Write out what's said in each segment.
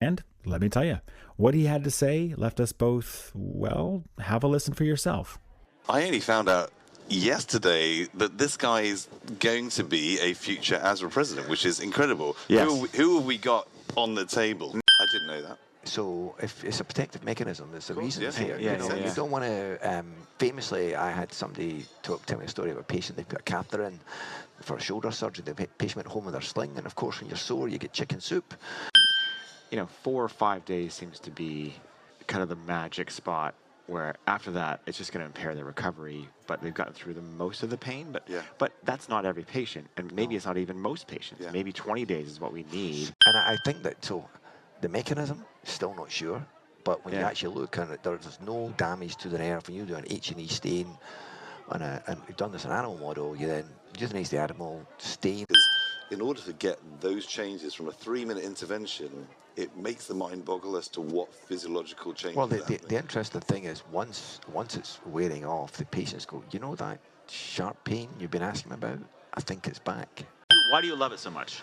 And let me tell you, what he had to say left us both, well, have a listen for yourself. I only found out yesterday that this guy is going to be a future ASRA president, which is incredible. Yes. Who have we got on the table? I didn't know that. So if it's a protective mechanism, there's a reason here. Yeah, You don't want to. Famously, I had somebody tell me a story of a patient. They put a catheter in for a shoulder surgery. The patient went home with their sling, and of course, when you're sore, you get chicken soup. 4 or 5 days seems to be kind of the magic spot where after that it's just going to impair their recovery, but they've gotten through most of the pain. But that's not every patient, and maybe it's not even most patients. Maybe 20 days is what we need. And I think that the mechanism, still not sure, but when you actually look at it, there's no damage to the nerve. When you do an H&E stain and we've done this in an animal model, you then euthanize the animal, stain. In order to get those changes from a 3-minute intervention, it makes the mind boggle as to what physiological changes. Well, the interesting thing is once it's wearing off, the patients go, you know that sharp pain you've been asking about? I think it's back. Why do you love it so much?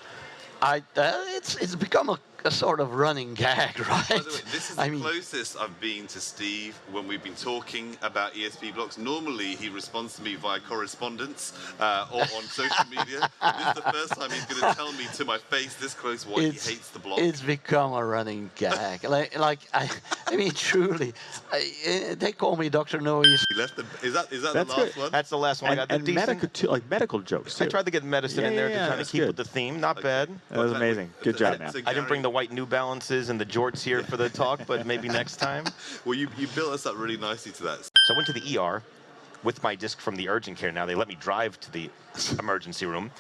It's become a sort of running gag, right? By the way, this is the closest I've been to Steve when we've been talking about ESP blocks. Normally, he responds to me via correspondence or on social media. This is the first time he's going to tell me to my face this close why he hates the block. It's become a running gag. I mean, truly, they call me Dr. No. Is that the last one? That's the last one. I got and medical jokes, too. I tried to get medicine in there to try to keep with the theme. Not bad. That was amazing. Good job, man. I didn't bring the white New Balances and the jorts here for the talk, but maybe next time. Well, you built us up really nicely to that. So I went to the ER with my disc from the urgent care. Now they let me drive to the emergency room.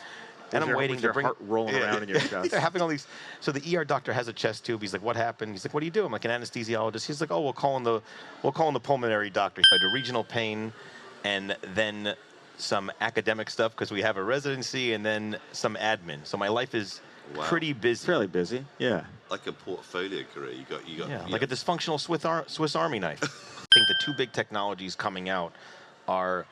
And I'm waiting to bring heart rolling around in your chest. They're having all these. So the ER doctor has a chest tube. He's like, "What happened?" He's like, "What do you do?" I'm like, "An anesthesiologist." He's like, "Oh, we'll call in the pulmonary doctor." So I do regional pain, and then some academic stuff because we have a residency, and then some admin. So my life is pretty busy. Fairly busy, yeah. Like a portfolio career. You got like a dysfunctional Swiss Army knife. I think the two big technologies coming out are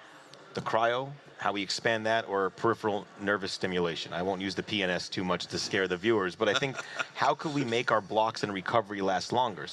the cryo, how we expand that, or peripheral nervous stimulation. I won't use the PNS too much to scare the viewers, but I think how could we make our blocks and recovery last longer?